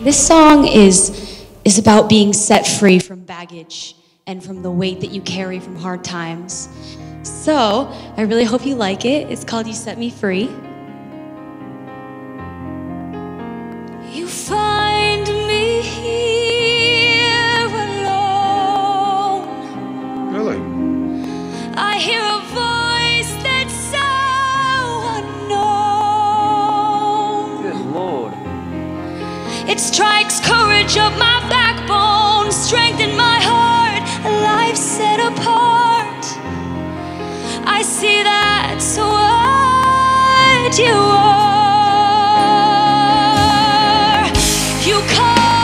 This song is about being set free from baggage and from the weight that you carry from hard times. So, I really hope you like it. It's called You Set Me Free. You find me here alone. Really? I hear a voice that's so unknown. Good Lord. It strikes courage up my backbone, strength in my heart, a life set apart. I see that's what you are. You come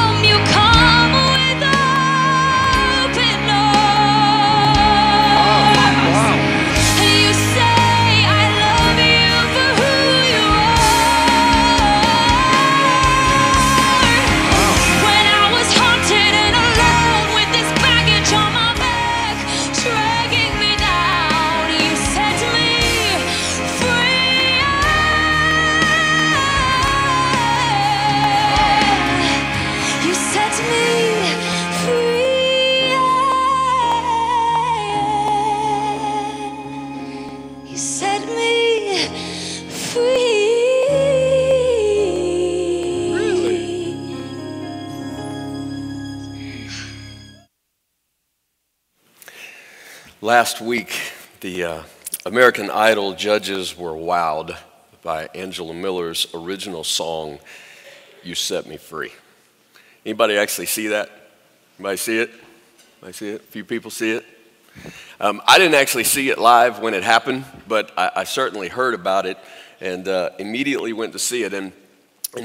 with open arms. You say, I love you for who you are. When I was haunted and alone with this baggage on my back, dragging me down, you set me free. You set me free. You set me free. Last week, the American Idol judges were wowed by Angela Miller's original song, You Set Me Free. Anybody actually see that? Anybody see it? Anybody see it? A few people see it? I didn't actually see it live when it happened, but I certainly heard about it and immediately went to see it. And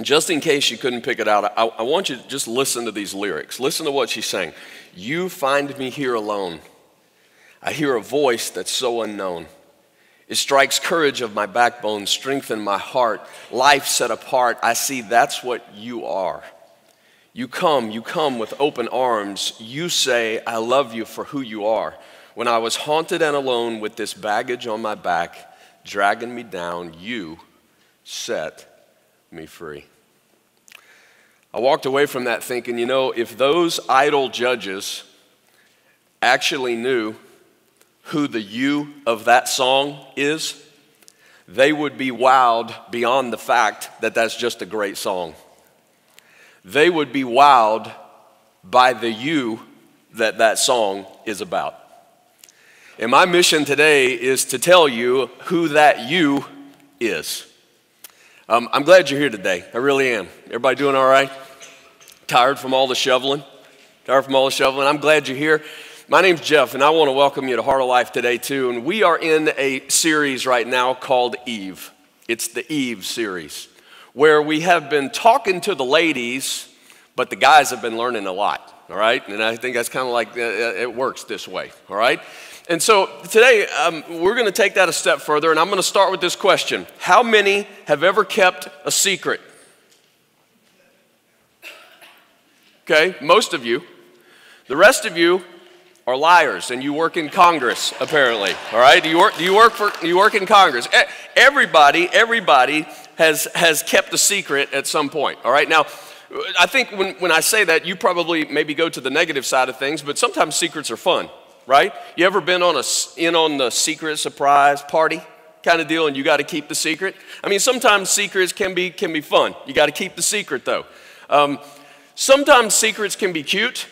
just in case you couldn't pick it out, I want you to just listen to these lyrics. Listen to what she's saying. You find me here alone. I hear a voice that's so unknown. It strikes courage of my backbone, strengthen my heart, life set apart. I see that's what you are. You come with open arms. You say, I love you for who you are. When I was haunted and alone with this baggage on my back, dragging me down, you set me free. I walked away from that thinking, you know, if those idol judges actually knew who the you of that song is, they would be wowed beyond the fact that that's just a great song. They would be wowed by the you that that song is about. And my mission today is to tell you who that you is. I'm glad you're here today. I really am. Everybody doing all right? Tired from all the shoveling? Tired from all the shoveling? I'm glad you're here. My name's Jeff, and I want to welcome you to Heart of Life today, too. And we are in a series right now called Eve. It's the Eve series, where we have been talking to the ladies, but the guys have been learning a lot, all right? And I think that's kind of like it works this way, all right? And so today, we're going to take that a step further, and I'm going to start with this question. How many have ever kept a secret? Okay, most of you. The rest of you are liars, and you work in Congress, apparently. All right? Do you work in Congress? Everybody has kept a secret at some point. All right? Now, I think when I say that, you probably maybe go to the negative side of things, but sometimes secrets are fun, right? You ever been on on the secret surprise party kind of deal, and you got to keep the secret? I mean, sometimes secrets can be fun. You got to keep the secret though. Sometimes secrets can be cute.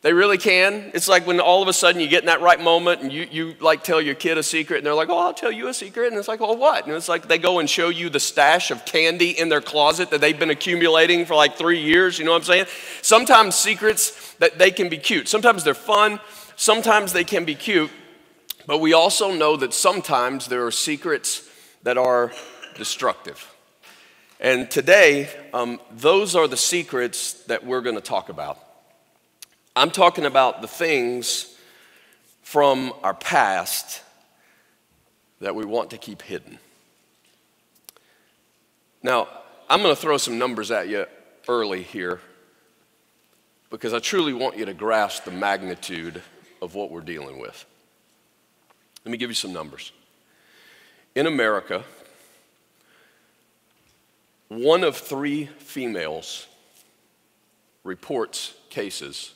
They really can. It's like when all of a sudden you get in that right moment and you like tell your kid a secret and they're like, oh, I'll tell you a secret. And it's like, oh, what? And it's like they go and show you the stash of candy in their closet that they've been accumulating for like 3 years. You know what I'm saying? Sometimes secrets, that they can be cute. Sometimes they're fun. Sometimes they can be cute. But we also know that sometimes there are secrets that are destructive. And today, those are the secrets that we're going to talk about. I'm talking about the things from our past that we want to keep hidden. Now, I'm going to throw some numbers at you early here because I truly want you to grasp the magnitude of what we're dealing with. Let me give you some numbers. In America, 1 of 3 females reports cases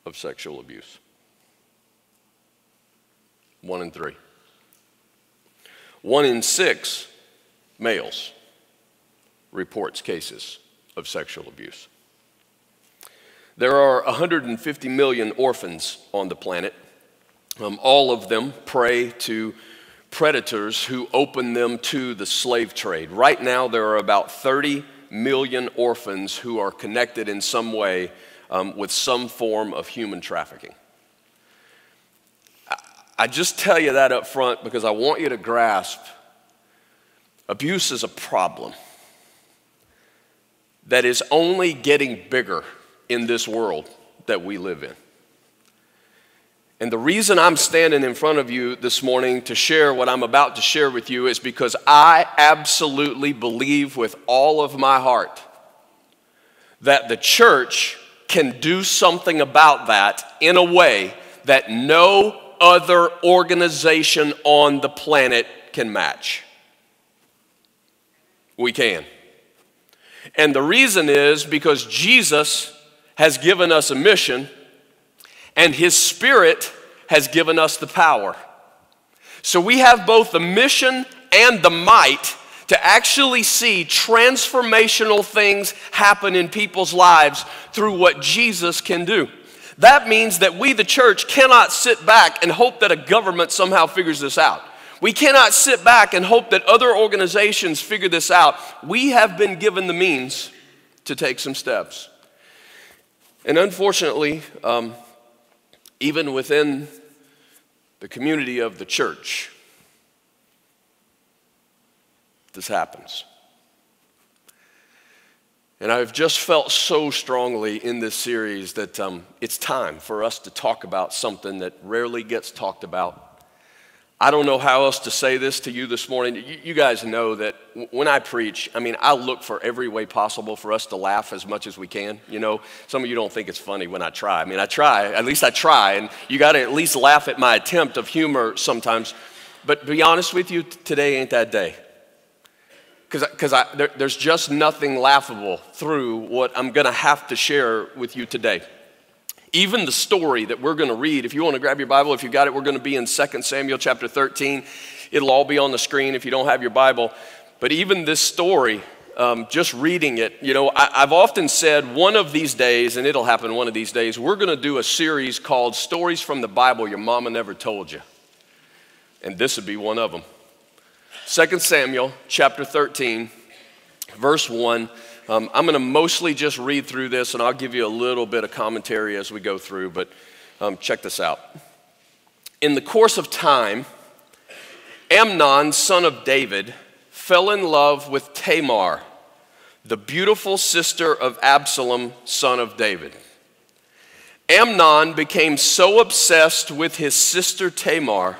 of sexual abuse. 1 in 3. 1 in 6 males reports cases of sexual abuse. There are 150 million orphans on the planet. All of them prey to predators who open them to the slave trade. Right now, there are about 30 million orphans who are connected in some way with some form of human trafficking. I just tell you that up front because I want you to grasp abuse is a problem that is only getting bigger in this world that we live in. And the reason I'm standing in front of you this morning to share what I'm about to share with you is because I absolutely believe with all of my heart that the church can do something about that in a way that no other organization on the planet can match. We can. And the reason is because Jesus has given us a mission, and His Spirit has given us the power. So we have both the mission and the might to actually see transformational things happen in people's lives through what Jesus can do. That means that we, the church, cannot sit back and hope that a government somehow figures this out. We cannot sit back and hope that other organizations figure this out. We have been given the means to take some steps. And unfortunately, even within the community of the church, this happens. And I've just felt so strongly in this series that it's time for us to talk about something that rarely gets talked about. I don't know how else to say this to you this morning. You guys know that when I preach, I look for every way possible for us to laugh as much as we can. You know, some of you don't think it's funny when I try. I try, at least I try, and you got to at least laugh at my attempt of humor sometimes. But to be honest with you, today ain't that day. Because there's just nothing laughable through what I'm going to have to share with you today. Even the story that we're going to read, if you want to grab your Bible, if you got it, we're going to be in 2 Samuel chapter 13. It'll all be on the screen if you don't have your Bible. But even this story, just reading it, you know, I've often said one of these days, and it'll happen one of these days, we're going to do a series called Stories from the Bible Your Mama Never Told You. And this would be one of them. 2 Samuel chapter 13, verse 1. I'm going to mostly just read through this, and I'll give you a little bit of commentary as we go through, but check this out. In the course of time, Amnon, son of David, fell in love with Tamar, the beautiful sister of Absalom, son of David. Amnon became so obsessed with his sister Tamar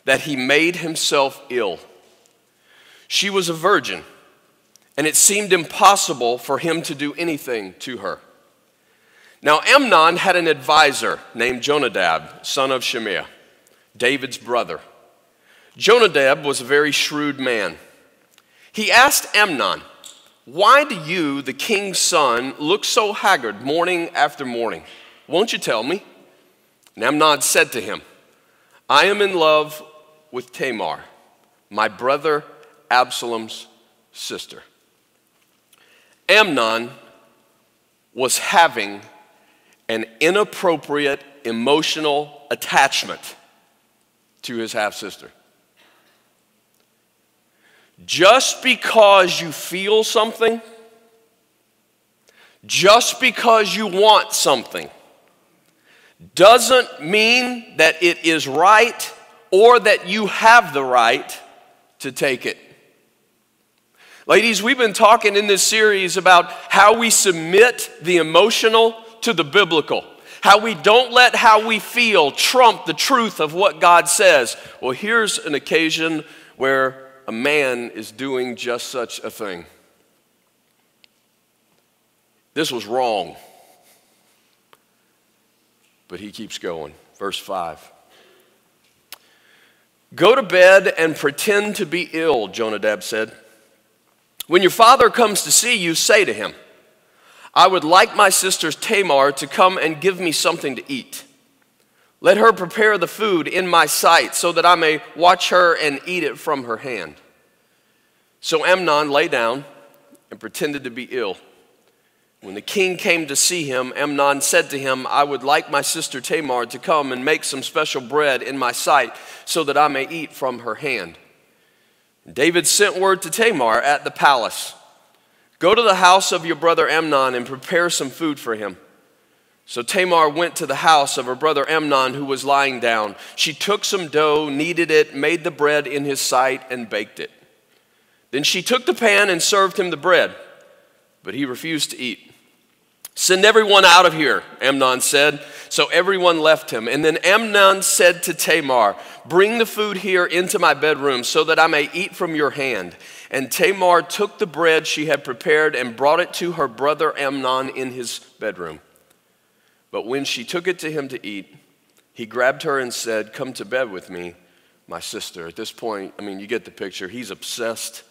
that he made himself ill. She was a virgin, and it seemed impossible for him to do anything to her. Now Amnon had an advisor named Jonadab, son of Shimeah, David's brother. Jonadab was a very shrewd man. He asked Amnon, "Why do you, the king's son, look so haggard morning after morning? Won't you tell me?" And Amnon said to him, "I am in love with Tamar, my brother Absalom's sister." Amnon was having an inappropriate emotional attachment to his half-sister. Just because you feel something, just because you want something, doesn't mean that it is right or that you have the right to take it. Ladies, we've been talking in this series about how we submit the emotional to the biblical. How we don't let how we feel trump the truth of what God says. Well, here's an occasion where a man is doing just such a thing. This was wrong. But he keeps going. Verse 5. "Go to bed and pretend to be ill," Jonadab said. "When your father comes to see you, say to him, I would like my sister Tamar to come and give me something to eat. Let her prepare the food in my sight so that I may watch her and eat it from her hand." So Amnon lay down and pretended to be ill. When the king came to see him, Amnon said to him, "I would like my sister Tamar to come and make some special bread in my sight so that I may eat from her hand." David sent word to Tamar at the palace, "Go to the house of your brother Amnon and prepare some food for him." So Tamar went to the house of her brother Amnon, who was lying down. She took some dough, kneaded it, made the bread in his sight, and baked it. Then she took the pan and served him the bread, but he refused to eat. "Send everyone out of here," Amnon said. So everyone left him. And then Amnon said to Tamar, "Bring the food here into my bedroom so that I may eat from your hand." And Tamar took the bread she had prepared and brought it to her brother Amnon in his bedroom. But when she took it to him to eat, he grabbed her and said, "Come to bed with me, my sister." At this point, you get the picture. He's obsessed,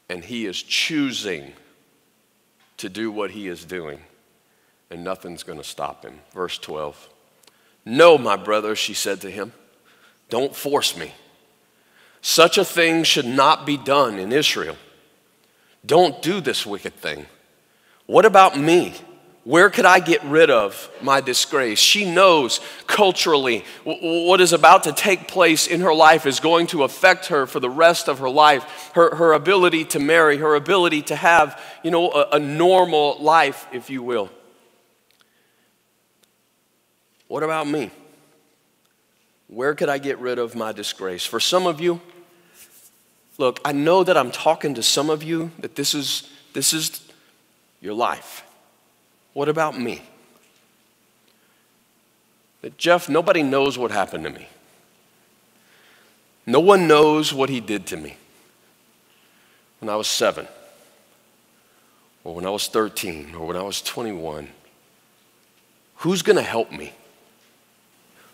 and he is choosing to do what he is doing, and nothing's going to stop him. Verse 12. "No, my brother," she said to him, "don't force me. Such a thing should not be done in Israel. Don't do this wicked thing. What about me? Where could I get rid of my disgrace?" She knows culturally what is about to take place in her life is going to affect her for the rest of her life. Her ability to marry, her ability to have, a normal life, if you will. What about me? Where could I get rid of my disgrace? For some of you, look, I know that I'm talking to some of you that this is your life. What about me? That Jeff, nobody knows what happened to me. No one knows what he did to me when I was 7, or when I was 13, or when I was 21. Who's going to help me?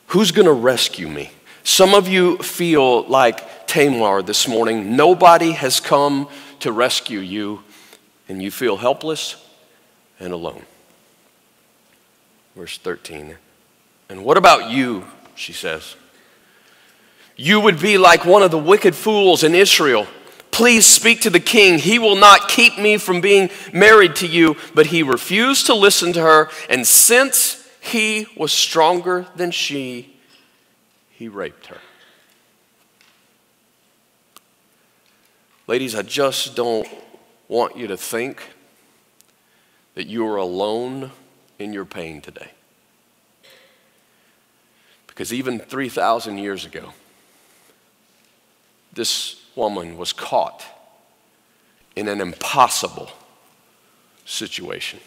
Who's going to rescue me? Some of you feel like Tamar this morning. Nobody has come to rescue you, and you feel helpless and alone. Verse 13. "And what about you?" she says. "You would be like one of the wicked fools in Israel. Please speak to the king. He will not keep me from being married to you." But he refused to listen to her, and since he was stronger than she, he raped her. Ladies, I just don't want you to think that you are alone in your pain today. Because even 3,000 years ago, this woman was caught in an impossible situation.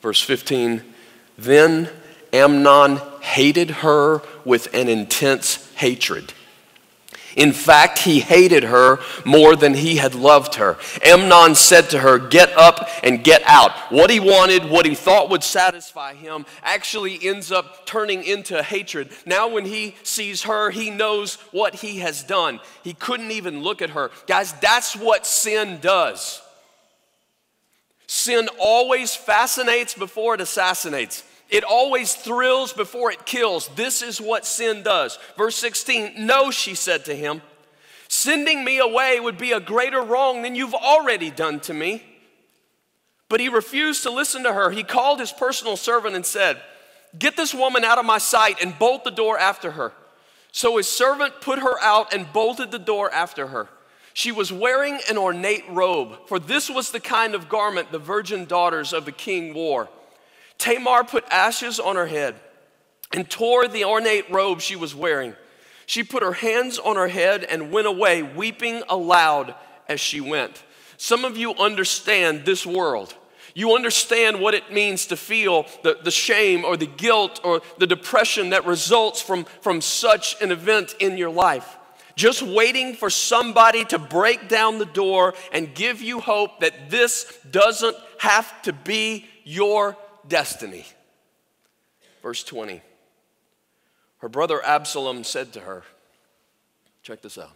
Verse 15, "Then Amnon hated her with an intense hatred. In fact, he hated her more than he had loved her. Amnon said to her, 'Get up and get out.'" What he wanted, what he thought would satisfy him, actually ends up turning into hatred. Now when he sees her, he knows what he has done. He couldn't even look at her. Guys, that's what sin does. Sin always fascinates before it assassinates. It always thrills before it kills. This is what sin does. Verse 16, "No," she said to him, "sending me away would be a greater wrong than you've already done to me." But he refused to listen to her. He called his personal servant and said, "Get this woman out of my sight and bolt the door after her." So his servant put her out and bolted the door after her. She was wearing an ornate robe, for this was the kind of garment the virgin daughters of the king wore. Tamar put ashes on her head and tore the ornate robe she was wearing. She put her hands on her head and went away, weeping aloud as she went. Some of you understand this world. You understand what it means to feel the shame or the guilt or the depression that results from such an event in your life. Just waiting for somebody to break down the door and give you hope that this doesn't have to be your destiny. Verse 20. Her brother Absalom said to her, check this out,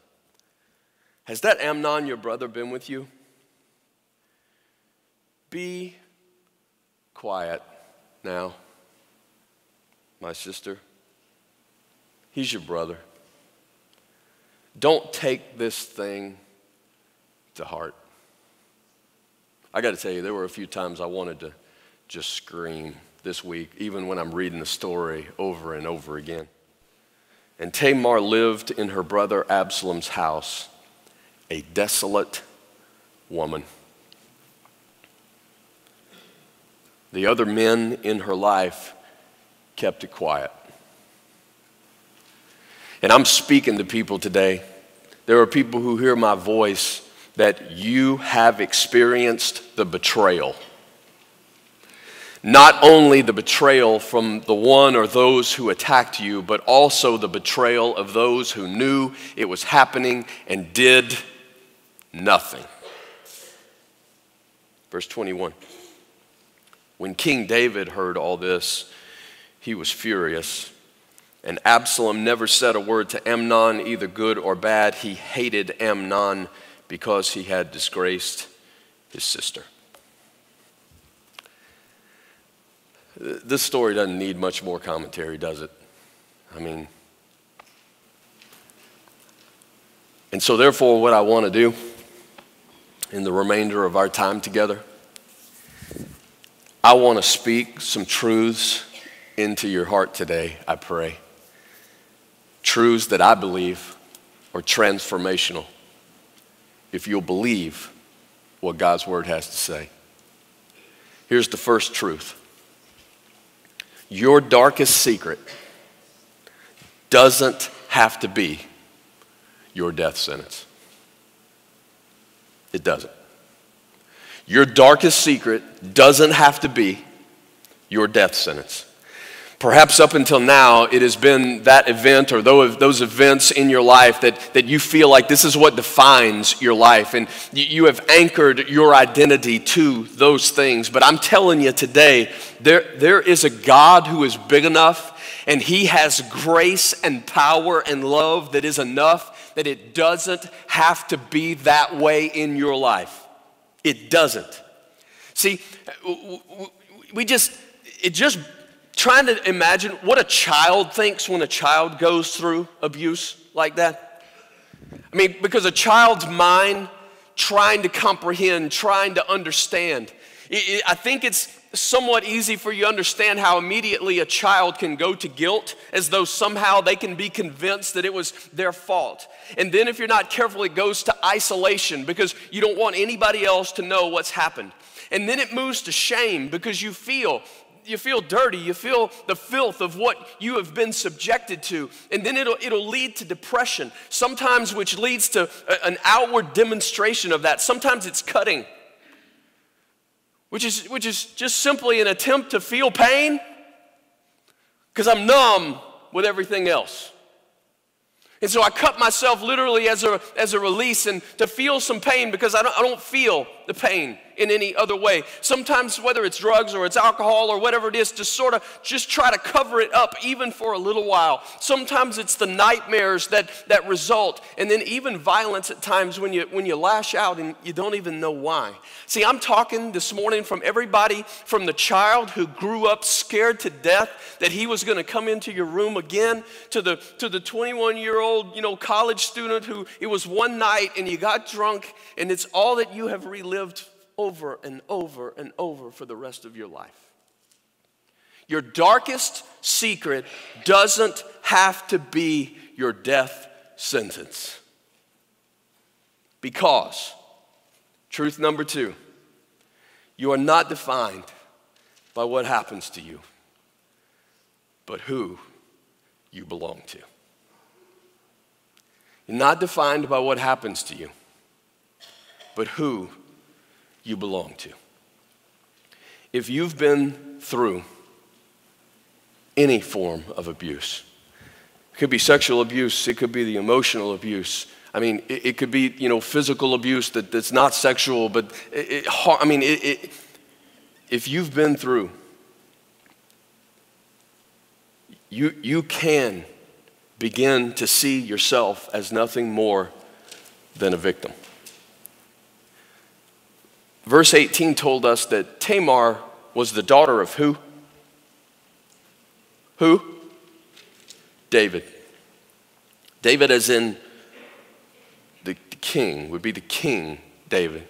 "Has that Amnon, your brother, been with you? Be quiet now, my sister. He's your brother. Don't take this thing to heart. I got to tell you, there were a few times I wanted to just scream this week, even when I'm reading the story over and over again. And Tamar lived in her brother Absalom's house, a desolate woman. The other men in her life kept it quiet. And I'm speaking to people today. There are people who hear my voice that you have experienced the betrayal. Not only the betrayal from the one or those who attacked you, but also the betrayal of those who knew it was happening and did nothing. Verse 21. When King David heard all this, he was furious. And Absalom never said a word to Amnon, either good or bad. He hated Amnon because he had disgraced his sister. This story doesn't need much more commentary, does it? And so therefore what I want to do in the remainder of our time together, I want to speak some truths into your heart today, I pray. Truths that I believe are transformational if you'll believe what God's word has to say. Here's the first truth. Your darkest secret doesn't have to be your death sentence. It doesn't. Your darkest secret doesn't have to be your death sentence. Perhaps up until now, it has been that event or those events in your life that you feel like this is what defines your life. And you have anchored your identity to those things. But I'm telling you today, there is a God who is big enough, and he has grace and power and love that is enough that it doesn't have to be that way in your life. It doesn't. See, trying to imagine what a child thinks when a child goes through abuse like that. Because a child's mind trying to comprehend, trying to understand. I think it's somewhat easy for you to understand how immediately a child can go to guilt as though somehow they can be convinced that it was their fault. And then if you're not careful, it goes to isolation because you don't want anybody else to know what's happened. And then it moves to shame because you feel dirty, you feel the filth of what you have been subjected to. And then it'll lead to depression, sometimes which leads to an outward demonstration of that. Sometimes it's cutting, which is just simply an attempt to feel pain because I'm numb with everything else. And so I cut myself literally as a release and to feel some pain because I don't feel the pain in any other way. Sometimes whether it's drugs or it's alcohol or whatever it is, just try to cover it up even for a little while. Sometimes it's the nightmares that result, and then even violence at times when you lash out and you don't even know why. See, I'm talking this morning from everybody from the child who grew up scared to death that he was going to come into your room again to the 21-year-old, college student who it was one night and you got drunk and it's all that you have relived over and over and over for the rest of your life. Your darkest secret doesn't have to be your death sentence. Because, truth number 2, you are not defined by what happens to you, but who you belong to. You're not defined by what happens to you, but who you belong to. If you've been through any form of abuse, it could be sexual abuse, it could be the emotional abuse, it could be physical abuse that's not sexual, but if you've been through, you can begin to see yourself as nothing more than a victim. Verse 18 told us that Tamar was the daughter of who? Who? David. David as in the king, would be the King David.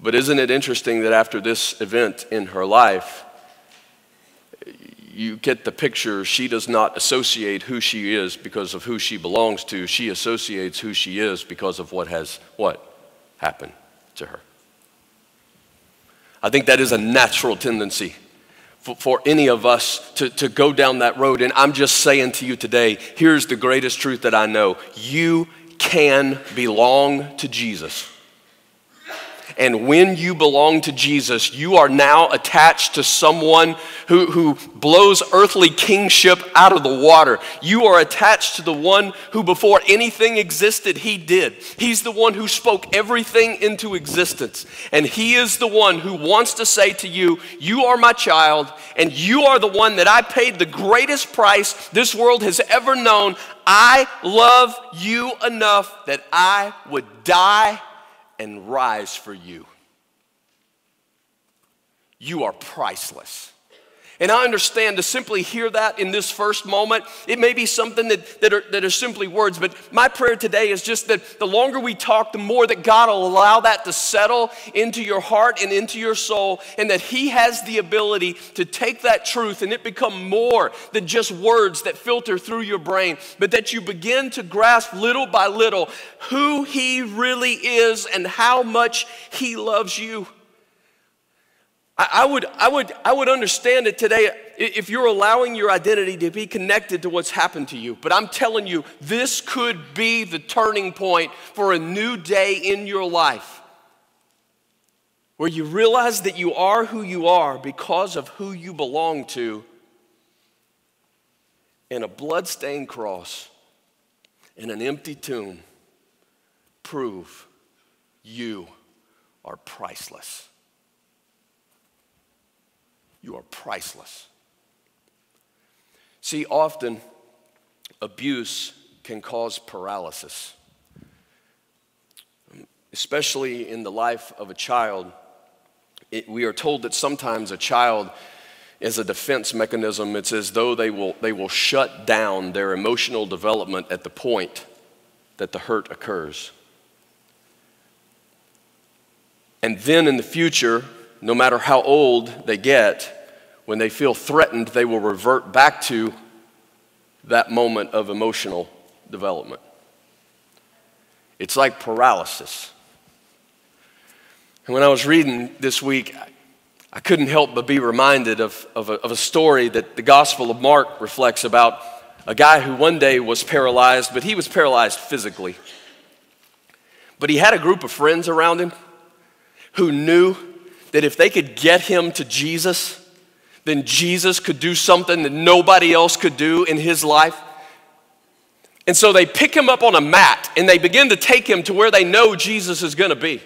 But isn't it interesting that after this event in her life, you get the picture, she does not associate who she is because of who she belongs to. She associates who she is because of what happened to her. I think that is a natural tendency for any of us to go down that road. And I'm just saying to you today, here's the greatest truth that I know. You can belong to Jesus. And when you belong to Jesus, you are now attached to someone who blows earthly kingship out of the water. You are attached to the one who before anything existed, he did. He's the one who spoke everything into existence. And he is the one who wants to say to you, you are my child, and you are the one that I paid the greatest price this world has ever known. I love you enough that I would die and rise for you. You are priceless. And I understand to simply hear that in this first moment, it may be something that are simply words, but my prayer today is just that the longer we talk, the more that God will allow that to settle into your heart and into your soul, and that he has the ability to take that truth and it become more than just words that filter through your brain, but that you begin to grasp little by little who he really is and how much he loves you. I would understand it today if you're allowing your identity to be connected to what's happened to you. But I'm telling you, this could be the turning point for a new day in your life, where you realize that you are who you are because of who you belong to, and a bloodstained cross and an empty tomb prove you are priceless. You are priceless. See, often abuse can cause paralysis, especially in the life of a child. We are told that sometimes a child, as a defense mechanism, it's as though they will shut down their emotional development at the point that the hurt occurs. And then in the future, no matter how old they get, when they feel threatened, they will revert back to that moment of emotional development. It's like paralysis. And when I was reading this week, I couldn't help but be reminded of a story that the Gospel of Mark reflects about a guy who one day was paralyzed, but he was paralyzed physically. But he had a group of friends around him who knew that if they could get him to Jesus, then Jesus could do something that nobody else could do in his life. And so they pick him up on a mat and they begin to take him to where they know Jesus is going to be.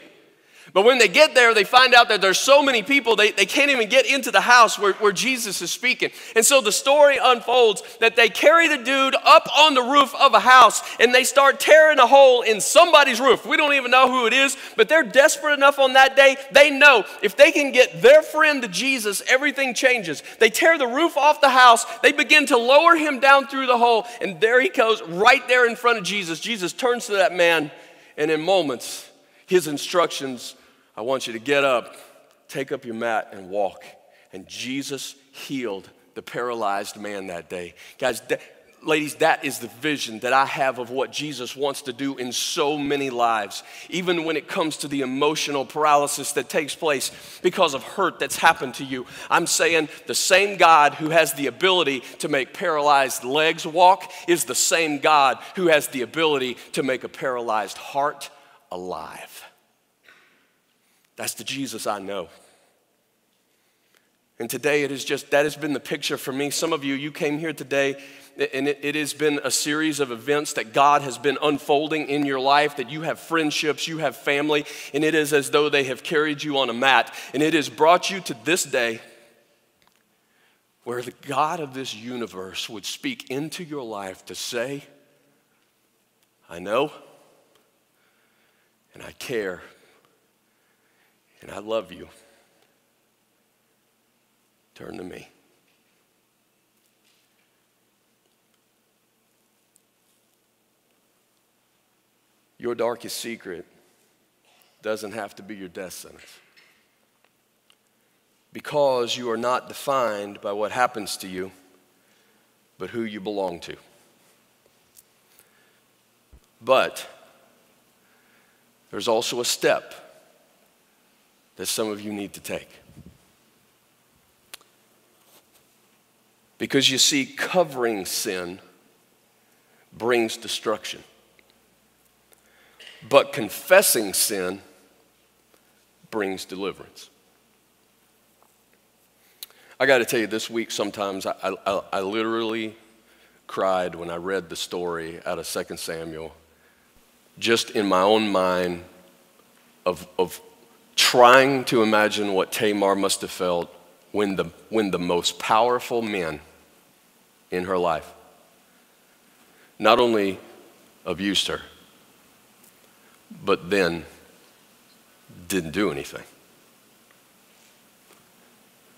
But when they get there, they find out that there's so many people, they can't even get into the house where Jesus is speaking. And so the story unfolds that they carry the dude up on the roof of a house and they start tearing a hole in somebody's roof. We don't even know who it is, but they're desperate enough on that day. They know if they can get their friend to Jesus, everything changes. They tear the roof off the house. They begin to lower him down through the hole, and there he goes right there in front of Jesus. Jesus turns to that man, and in moments, his instructions, I want you to get up, take up your mat, and walk. And Jesus healed the paralyzed man that day. Guys, ladies, that is the vision that I have of what Jesus wants to do in so many lives, even when it comes to the emotional paralysis that takes place because of hurt that's happened to you. I'm saying the same God who has the ability to make paralyzed legs walk is the same God who has the ability to make a paralyzed heart alive. That's the Jesus I know. And today that has been the picture for me. Some of you came here today and it has been a series of events that God has been unfolding in your life, that you have friendships, you have family, and it is as though they have carried you on a mat. And it has brought you to this day where the God of this universe would speak into your life to say, I know, and I care, and I love you, turn to me. Your darkest secret doesn't have to be your death sentence. Because you are not defined by what happens to you, but who you belong to. But there's also a step that some of you need to take. Because you see, covering sin brings destruction. But confessing sin brings deliverance. I got to tell you, this week sometimes I literally cried when I read the story out of 2 Samuel, just in my own mind of trying to imagine what Tamar must have felt when the most powerful men in her life not only abused her, but then didn't do anything.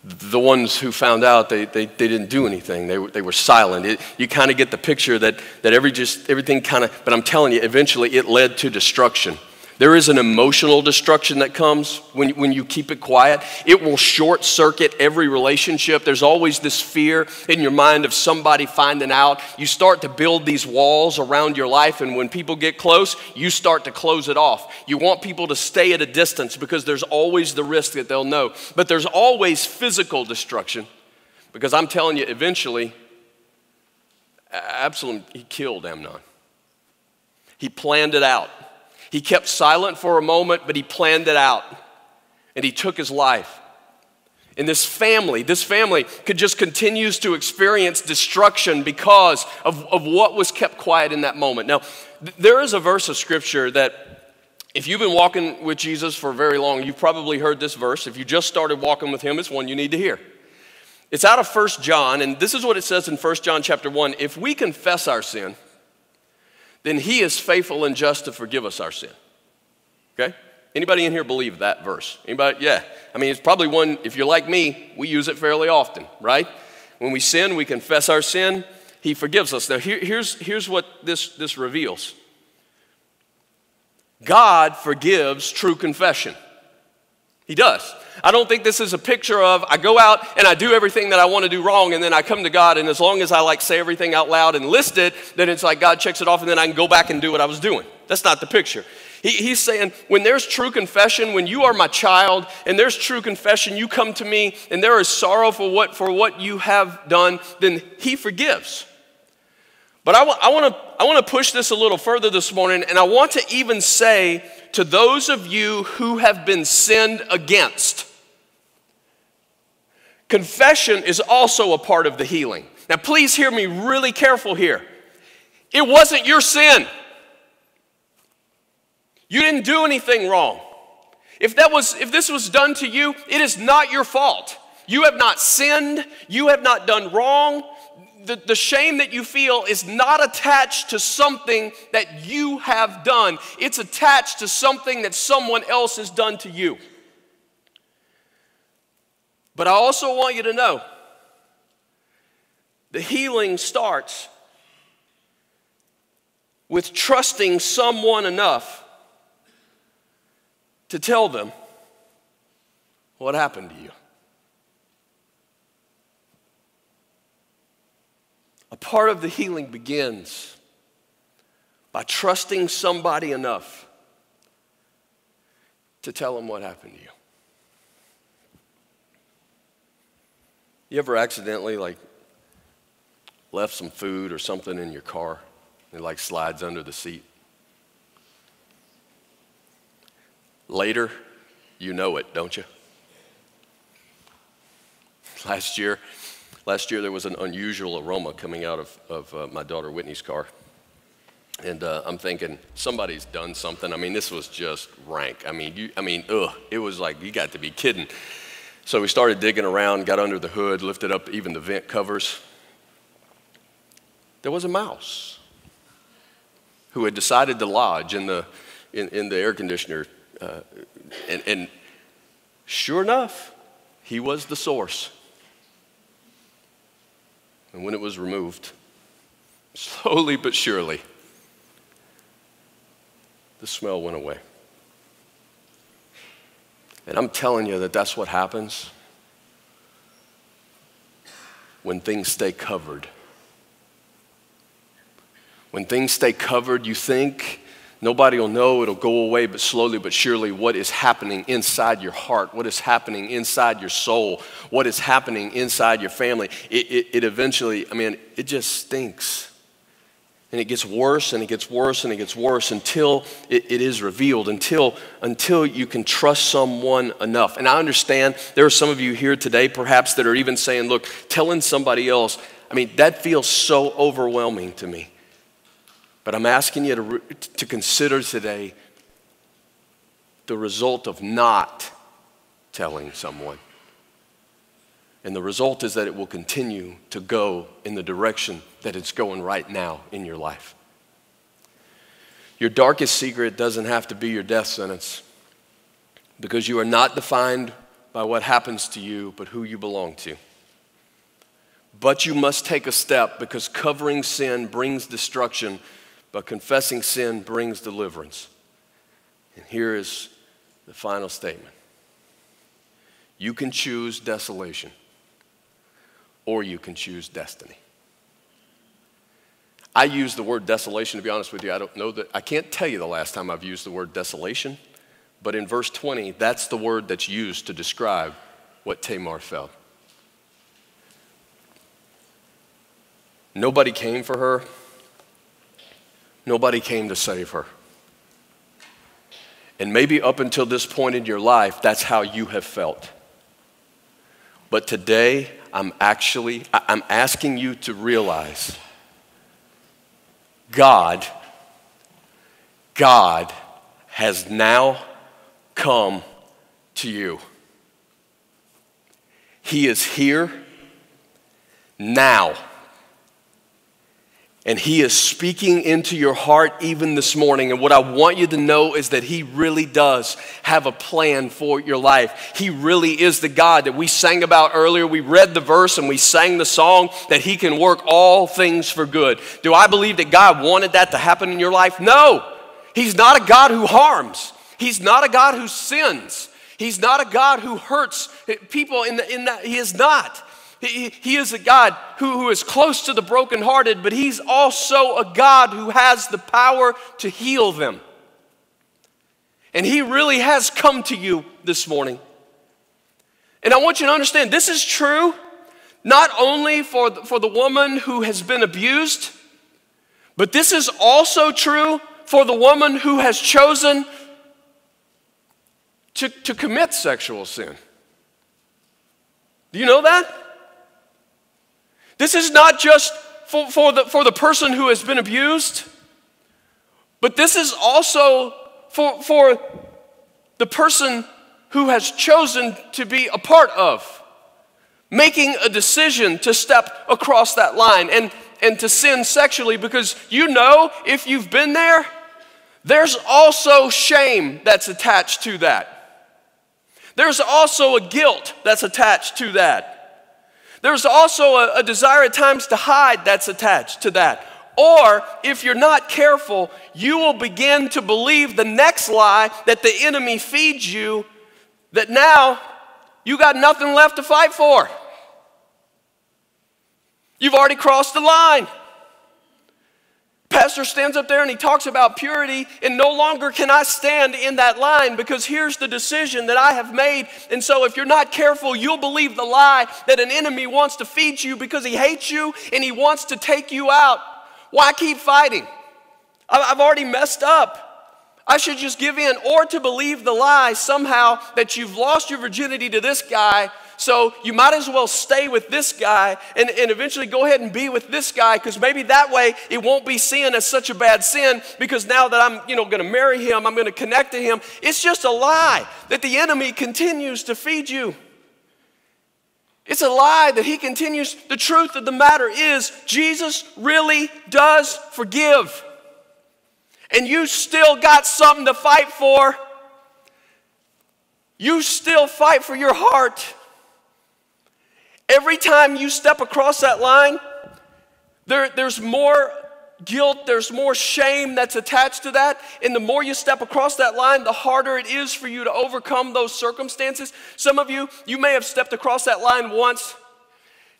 The ones who found out, they didn't do anything. They were silent. You kind of get the picture that everything kind of, but I'm telling you, eventually it led to destruction. There is an emotional destruction that comes when you keep it quiet. It will short circuit every relationship. There's always this fear in your mind of somebody finding out. You start to build these walls around your life, and when people get close, you start to close it off. You want people to stay at a distance because there's always the risk that they'll know. But there's always physical destruction, because I'm telling you, eventually, Absalom, he killed Amnon. He planned it out. He kept silent for a moment, but he planned it out, and he took his life. And this family could just continues to experience destruction because of what was kept quiet in that moment. Now, there is a verse of scripture that if you've been walking with Jesus for very long, you've probably heard this verse. If you just started walking with him, it's one you need to hear. It's out of 1 John, and this is what it says in 1 John chapter 1. If we confess our sin, then he is faithful and just to forgive us our sin. Okay? Anybody in here believe that verse? Anybody? Yeah. I mean, it's probably one, if you're like me, we use it fairly often, right? When we sin, we confess our sin, he forgives us. Now, here's what this reveals. God forgives true confession. He does. I don't think this is a picture of I go out and I do everything that I want to do wrong, and then I come to God, and as long as I say everything out loud and list it, then it's like God checks it off, and then I can go back and do what I was doing. That's not the picture. He's saying when there's true confession, when you are my child and there's true confession, you come to me and there is sorrow for what you have done, then he forgives. But I want to push this a little further this morning, and I want to even say to those of you who have been sinned against, confession is also a part of the healing. Now, please hear me really careful here. It wasn't your sin. You didn't do anything wrong. If this was done to you, it is not your fault. You have not sinned. You have not done wrong. The shame that you feel is not attached to something that you have done. It's attached to something that someone else has done to you. But I also want you to know the healing starts with trusting someone enough to tell them what happened to you. A part of the healing begins by trusting somebody enough to tell them what happened to you. You ever accidentally left some food or something in your car and it slides under the seat? Later, you know it, don't you? Last year there was an unusual aroma coming out of my daughter Whitney's car. And I'm thinking, somebody's done something. I mean, this was just rank. It was like, you got to be kidding. So we started digging around, got under the hood, lifted up even the vent covers. There was a mouse who had decided to lodge in the air conditioner. And sure enough, he was the source. And when it was removed, slowly but surely, the smell went away. And I'm telling you that that's what happens when things stay covered. When things stay covered, you think nobody will know, it'll go away, but slowly but surely what is happening inside your heart, what is happening inside your soul, what is happening inside your family, it eventually, it just stinks. And it gets worse and it gets worse and it gets worse until it is revealed, until you can trust someone enough. And I understand there are some of you here today perhaps that are even saying, look, telling somebody else, that feels so overwhelming to me. But I'm asking you to consider today the result of not telling someone. And the result is that it will continue to go in the direction that it's going right now in your life. Your darkest secret doesn't have to be your death sentence, because you are not defined by what happens to you, but who you belong to. But you must take a step, because covering sin brings destruction, but confessing sin brings deliverance. And here is the final statement. You can choose desolation, or you can choose destiny. I use the word desolation, to be honest with you. I can't tell you the last time I've used the word desolation, but in verse 20, that's the word that's used to describe what Tamar felt. Nobody came for her. Nobody came to save her. And maybe up until this point in your life, that's how you have felt. But today, I'm asking you to realize God has now come to you. He is here now. And he is speaking into your heart even this morning. And what I want you to know is that he really does have a plan for your life. He really is the God that we sang about earlier. We read the verse and we sang the song that he can work all things for good. Do I believe that God wanted that to happen in your life? No. He's not a God who harms. He's not a God who sins. He's not a God who hurts people in that. He is not. He is a God who is close to the brokenhearted, but he's also a God who has the power to heal them. And he really has come to you this morning. And I want you to understand, this is true not only for the woman who has been abused, but this is also true for the woman who has chosen to commit sexual sin. Do you know that? This is not just for the person who has been abused, but this is also for the person who has chosen to be a part of, making a decision to step across that line and to sin sexually, because you know, if you've been there, there's also shame that's attached to that. There's also a guilt that's attached to that. There's also a desire at times to hide that's attached to that. Or, if you're not careful, you will begin to believe the next lie that the enemy feeds you, that now you got nothing left to fight for. You've already crossed the line. Pastor stands up there and he talks about purity, and no longer can I stand in that line, because here's the decision that I have made. And so if you're not careful, you'll believe the lie that an enemy wants to feed you because he hates you and he wants to take you out. Why keep fighting? I've already messed up. I should just give in. Or to believe the lie somehow that you've lost your virginity to this guy, so you might as well stay with this guy and eventually go ahead and be with this guy, because maybe that way it won't be seen as such a bad sin, because now that I'm going to marry him, I'm going to connect to him. It's just a lie that the enemy continues to feed you. It's a lie that he continues. The truth of the matter is, Jesus really does forgive. And you still got something to fight for. You still fight for your heart. Every time you step across that line, There's more guilt, there's more shame that's attached to that. And the more you step across that line, the harder it is for you to overcome those circumstances. Some of you, you may have stepped across that line once,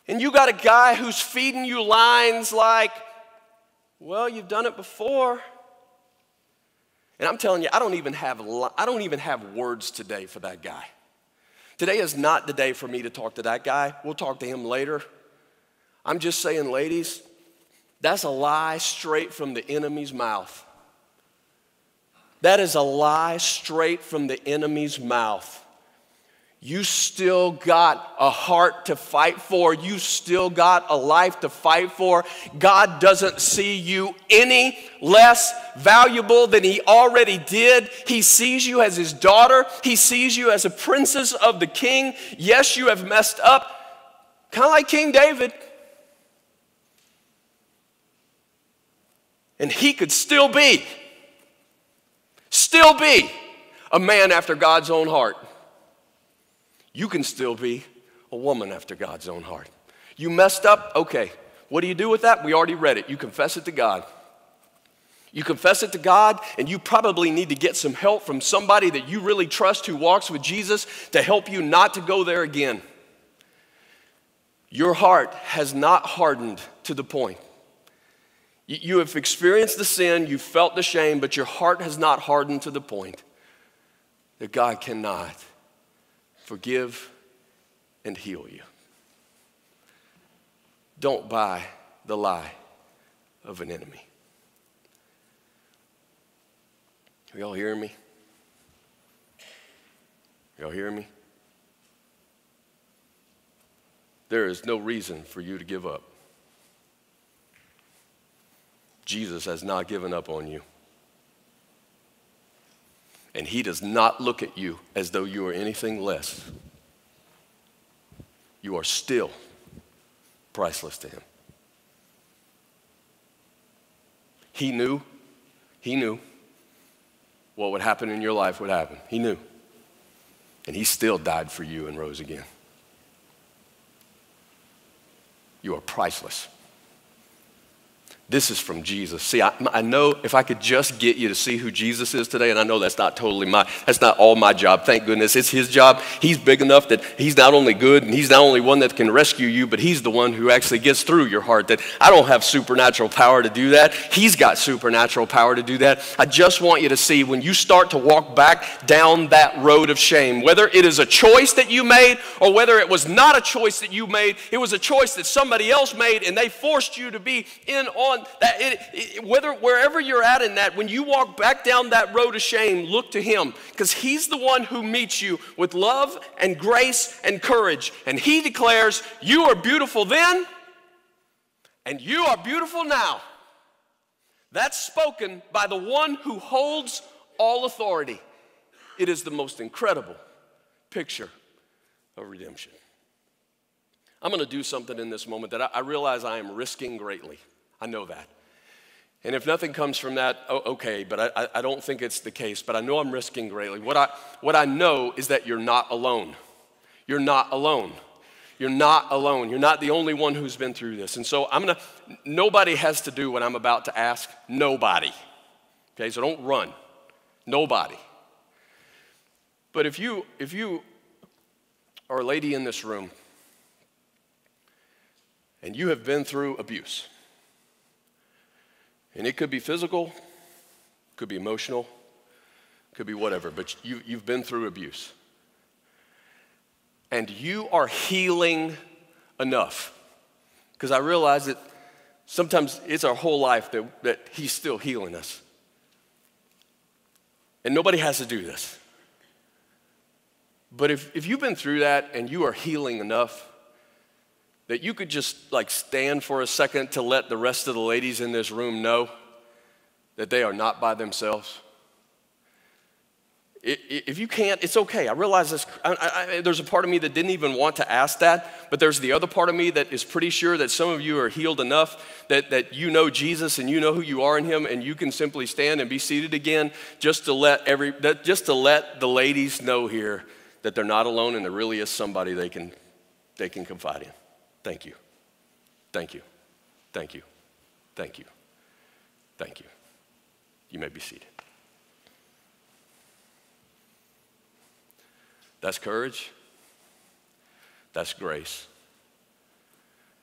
and you got a guy who's feeding you lines like, well, you've done it before. And I'm telling you, I don't even have words today for that guy. Today is not the day for me to talk to that guy. We'll talk to him later. I'm just saying, ladies, that's a lie straight from the enemy's mouth. That is a lie straight from the enemy's mouth. You still got a heart to fight for. You still got a life to fight for. God doesn't see you any less valuable than he already did. He sees you as his daughter. He sees you as a princess of the king. Yes, you have messed up, kind of like King David. And he could still be a man after God's own heart. You can still be a woman after God's own heart. You messed up, okay. What do you do with that? We already read it. You confess it to God. You confess it to God, and you probably need to get some help from somebody that you really trust who walks with Jesus to help you not to go there again. Your heart has not hardened to the point. You have experienced the sin, you've felt the shame, but your heart has not hardened to the point that God cannot forgive and heal you. Don't buy the lie of an enemy. Are y'all hearing me? Y'all hearing me? There is no reason for you to give up. Jesus has not given up on you. And he does not look at you as though you are anything less. You are still priceless to him. He knew what would happen in your life would happen. He knew. And he still died for you and rose again. You are priceless. This is from Jesus. See, I know if I could just get you to see who Jesus is today, and I know that's not all my job. Thank goodness, it's his job. He's big enough that he's not only good and he's not only one that can rescue you, but he's the one who actually gets through your heart. That I don't have supernatural power to do that. He's got supernatural power to do that. I just want you to see when you start to walk back down that road of shame, whether it is a choice that you made or whether it was not a choice that you made, it was a choice that somebody else made and they forced you to be in on that. Wherever you're at in that, when you walk back down that road of shame, look to him, because he's the one who meets you with love and grace and courage. And he declares, you are beautiful then, and you are beautiful now. That's spoken by the one who holds all authority. It is the most incredible picture of redemption. I'm going to do something in this moment that I realize I am risking greatly. I know that. And if nothing comes from that, okay, but I don't think it's the case, but I know I'm risking greatly. What I know is that you're not alone. You're not alone. You're not alone. You're not the only one who's been through this. And so nobody has to do what I'm about to ask. Nobody. Okay, so don't run. Nobody. But if you are a lady in this room and you have been through abuse, and it could be physical, could be emotional, could be whatever, but you've been through abuse. And you are healing enough. Because I realize that sometimes it's our whole life that he's still healing us. And nobody has to do this. But if you've been through that and you are healing enough, that you could just like stand for a second to let the rest of the ladies in this room know that they are not by themselves. If you can't, it's okay. I realize this. There's a part of me that didn't even want to ask that, but there's the other part of me that is pretty sure that some of you are healed enough that you know Jesus and you know who you are in him, and you can simply stand and be seated again just to let the ladies know here that they're not alone and there really is somebody they can confide in. Thank you. Thank you. Thank you. Thank you. Thank you. You may be seated. That's courage. That's grace.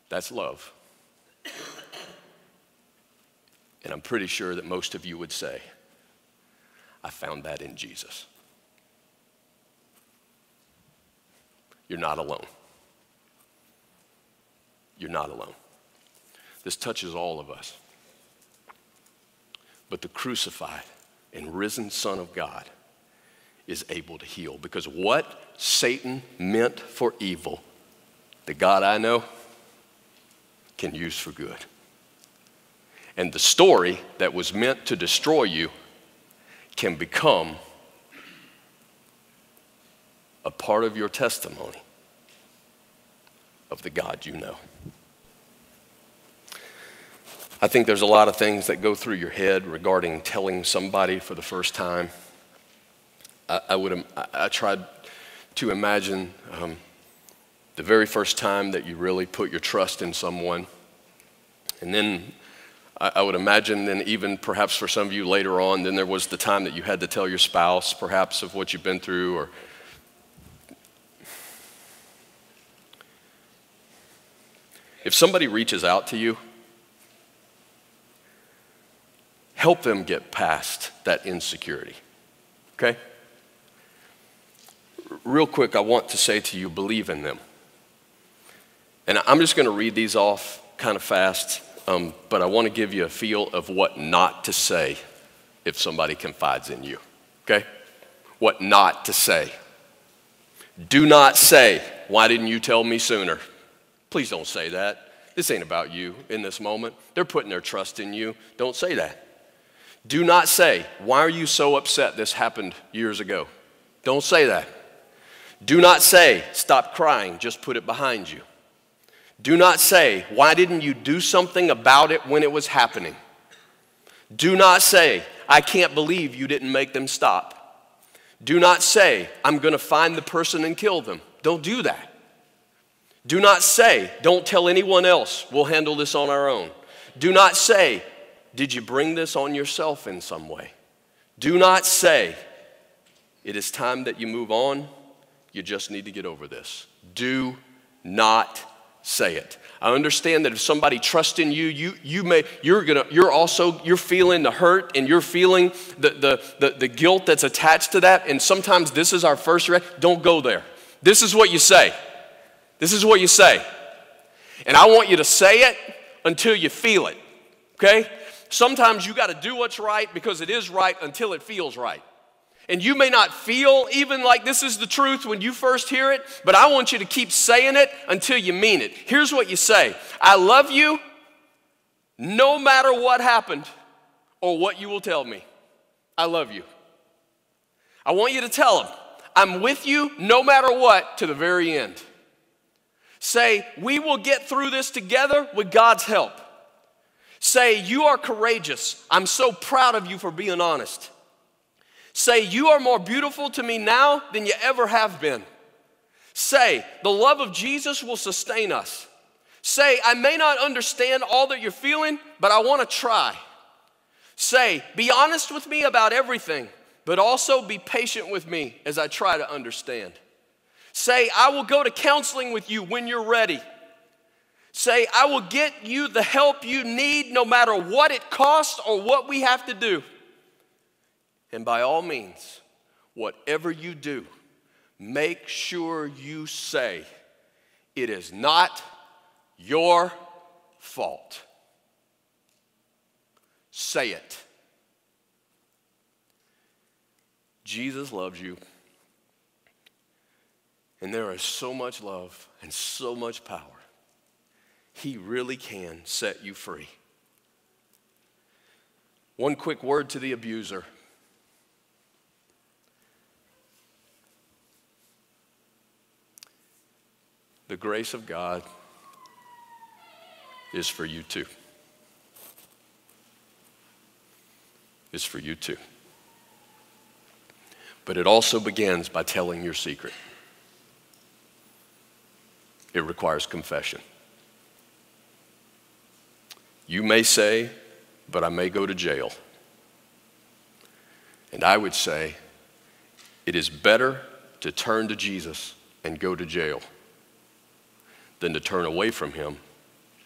That's love. And I'm pretty sure that most of you would say, I found that in Jesus. You're not alone. You're not alone. This touches all of us. But the crucified and risen Son of God is able to heal, because what Satan meant for evil, the God I know can use for good. And the story that was meant to destroy you can become a part of your testimony of the God you know. I think there's a lot of things that go through your head regarding telling somebody for the first time. I tried to imagine the very first time that you really put your trust in someone. And then I would imagine then even perhaps for some of you later on, then there was the time that you had to tell your spouse perhaps of what you've been through. Or if somebody reaches out to you, help them get past that insecurity, okay? Real quick, I want to say to you, believe in them. And I'm just going to read these off kind of fast, but I want to give you a feel of what not to say if somebody confides in you, okay? What not to say. Do not say, why didn't you tell me sooner? Please don't say that. This ain't about you in this moment. They're putting their trust in you. Don't say that. Do not say, why are you so upset this happened years ago? Don't say that. Do not say, stop crying, just put it behind you. Do not say, why didn't you do something about it when it was happening? Do not say, I can't believe you didn't make them stop. Do not say, I'm going to find the person and kill them. Don't do that. Do not say, don't tell anyone else, we'll handle this on our own. Do not say, did you bring this on yourself in some way? Do not say, it is time that you move on, you just need to get over this. Do not say it. I understand that if somebody trusts in you, you're feeling the hurt and you're feeling the guilt that's attached to that. And sometimes this is our first reaction. Don't go there. This is what you say. This is what you say. And I want you to say it until you feel it. Okay? Sometimes you got to do what's right because it is right until it feels right. And you may not feel even like this is the truth when you first hear it, but I want you to keep saying it until you mean it. Here's what you say. I love you no matter what happened or what you will tell me. I love you. I want you to tell them, I'm with you no matter what to the very end. Say, we will get through this together with God's help. Say, you are courageous. I'm so proud of you for being honest. Say, you are more beautiful to me now than you ever have been. Say, the love of Jesus will sustain us. Say, I may not understand all that you're feeling, but I want to try. Say, be honest with me about everything, but also be patient with me as I try to understand. Say, I will go to counseling with you when you're ready. Say, I will get you the help you need no matter what it costs or what we have to do. And by all means, whatever you do, make sure you say, it is not your fault. Say it. Jesus loves you. And there is so much love and so much power. He really can set you free. One quick word to the abuser. The grace of God is for you too. It's for you too. But it also begins by telling your secret. It requires confession. You may say, but I may go to jail. And I would say, it is better to turn to Jesus and go to jail than to turn away from him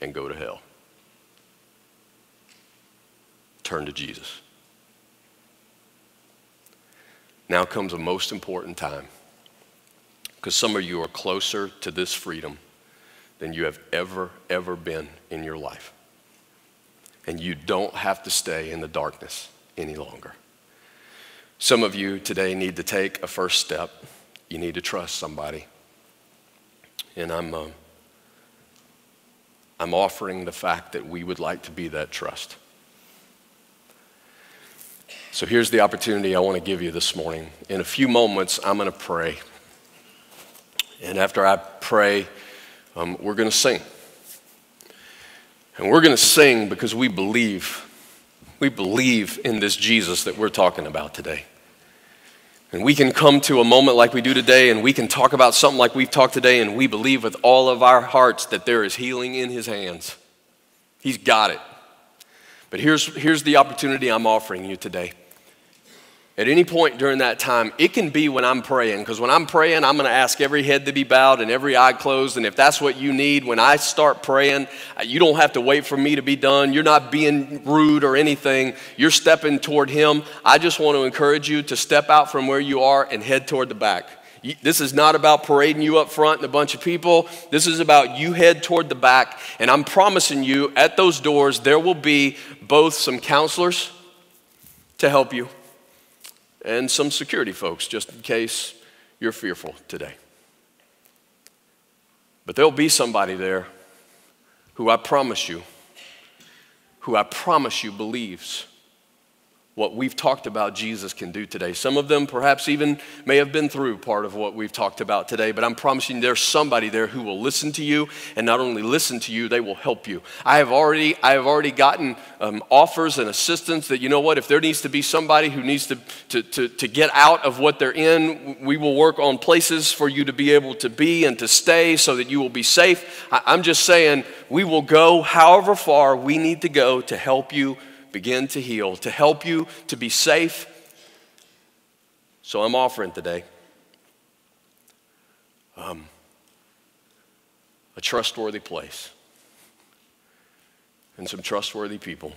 and go to hell. Turn to Jesus. Now comes a most important time, because some of you are closer to this freedom than you have ever been in your life. And you don't have to stay in the darkness any longer. Some of you today need to take a first step. You need to trust somebody. And I'm offering the fact that we would like to be that trust. So here's the opportunity I want to give you this morning. In a few moments, I'm going to pray. And after I pray, we're going to sing. And we're going to sing because we believe in this Jesus that we're talking about today. And we can come to a moment like we do today, and we can talk about something like we've talked today, and we believe with all of our hearts that there is healing in his hands. He's got it. But here's the opportunity I'm offering you today. At any point during that time, it can be when I'm praying, because when I'm praying, I'm going to ask every head to be bowed and every eye closed, and if that's what you need, when I start praying, you don't have to wait for me to be done. You're not being rude or anything. You're stepping toward him. I just want to encourage you to step out from where you are and head toward the back. This is not about parading you up front and a bunch of people. This is about you head toward the back, and I'm promising you at those doors there will be both some counselors to help you and some security folks, just in case you're fearful today. But there'll be somebody there who I promise you believes what we've talked about Jesus can do today. Some of them perhaps even may have been through part of what we've talked about today, but I'm promising there's somebody there who will listen to you, and not only listen to you, they will help you. I have already gotten offers and assistance that, you know what, if there needs to be somebody who needs to get out of what they're in, we will work on places for you to be able to be and to stay so that you will be safe. I'm just saying we will go however far we need to go to help you begin to heal, to help you to be safe. So I'm offering today a trustworthy place and some trustworthy people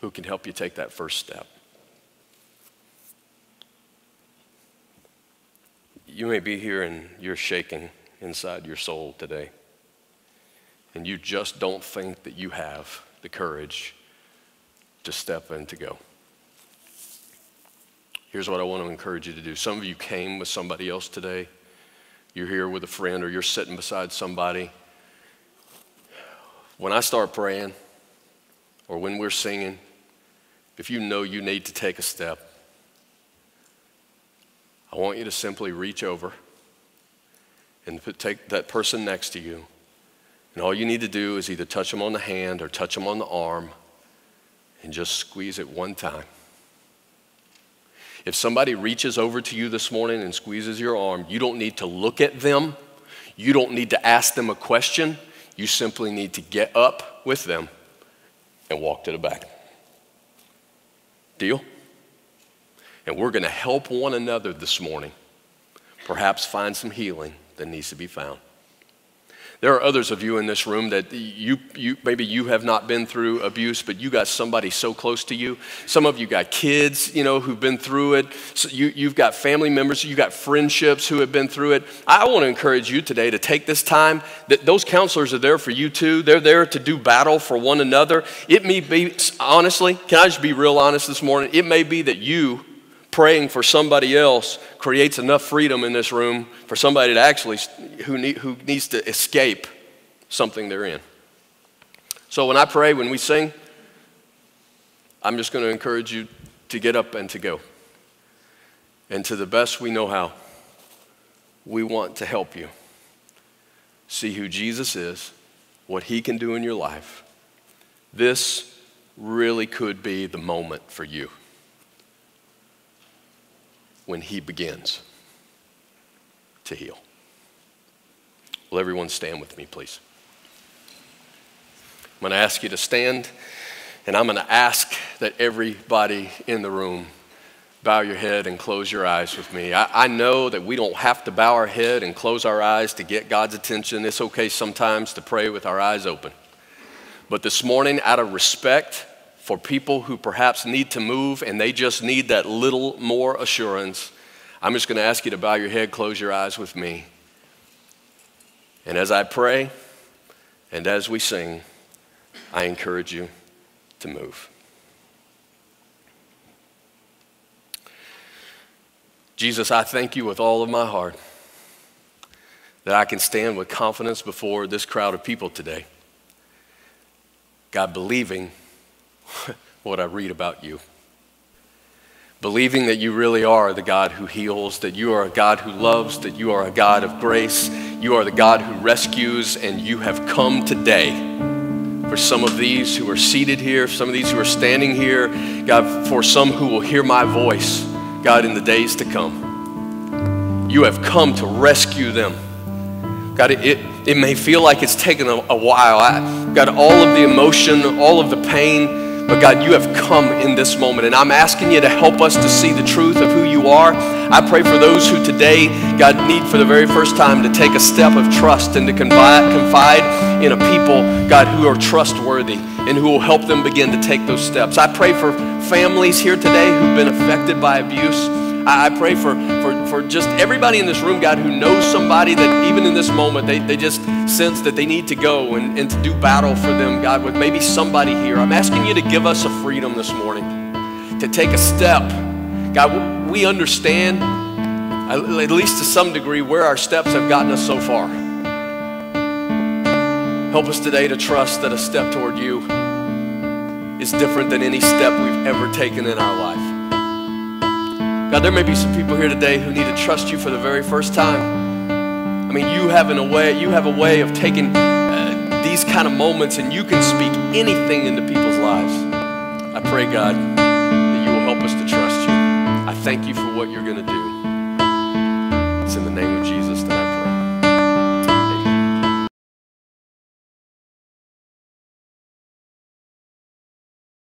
who can help you take that first step. You may be here and you're shaking inside your soul today, and you just don't think that you have the courage to step in to go. Here's what I want to encourage you to do. Some of you came with somebody else today. You're here with a friend, or you're sitting beside somebody. When I start praying, or when we're singing, if you know you need to take a step, I want you to simply reach over and take that person next to you. And all you need to do is either touch them on the hand or touch them on the arm, and just squeeze it one time. If somebody reaches over to you this morning and squeezes your arm, you don't need to look at them. You don't need to ask them a question. You simply need to get up with them and walk to the back. Deal? And we're going to help one another this morning, perhaps find some healing that needs to be found. There are others of you in this room that maybe you have not been through abuse, but you got somebody so close to you. Some of you got kids, who've been through it. So you've got family members, you got friendships who have been through it. I want to encourage you today to take this time. That those counselors are there for you too. They're there to do battle for one another. It may be, honestly, can I just be real honest this morning? It may be that you praying for somebody else creates enough freedom in this room for somebody to actually who needs to escape something they're in. So when I pray, when we sing, I'm just going to encourage you to get up and to go. And to the best we know how, we want to help you see who Jesus is, what he can do in your life. This really could be the moment for you when he begins to heal. Will everyone stand with me, please? I'm going to ask you to stand, and I'm going to ask that everybody in the room bow your head and close your eyes with me. I know that we don't have to bow our head and close our eyes to get God's attention. It's okay sometimes to pray with our eyes open. But this morning, out of respect for people who perhaps need to move and they just need that little more assurance, I'm just going to ask you to bow your head, close your eyes with me. And as I pray and as we sing, I encourage you to move. Jesus, I thank you with all of my heart that I can stand with confidence before this crowd of people today. God, believing what I read about you. Believing that you really are the God who heals, that you are a God who loves, that you are a God of grace, you are the God who rescues, and you have come today for some of these who are seated here, some of these who are standing here, God, for some who will hear my voice, God, in the days to come. You have come to rescue them. God, it may feel like it's taken a while. God, all of the emotion, all of the pain, but God, you have come in this moment. And I'm asking you to help us to see the truth of who you are. I pray for those who today, God, need for the very first time to take a step of trust and to confide in a people, God, who are trustworthy and who will help them begin to take those steps. I pray for families here today who've been affected by abuse. I pray for just everybody in this room, God, who knows somebody that even in this moment, they just sense that they need to go and to do battle for them, God, with maybe somebody here. I'm asking you to give us a freedom this morning to take a step. God, we understand, at least to some degree, where our steps have gotten us so far. Help us today to trust that a step toward you is different than any step we've ever taken in our life. God, there may be some people here today who need to trust you for the very first time. I mean, you have a way of taking these kind of moments, and you can speak anything into people's lives. I pray, God, that you will help us to trust you. I thank you for what you're going to do. It's in the name of Jesus that I pray.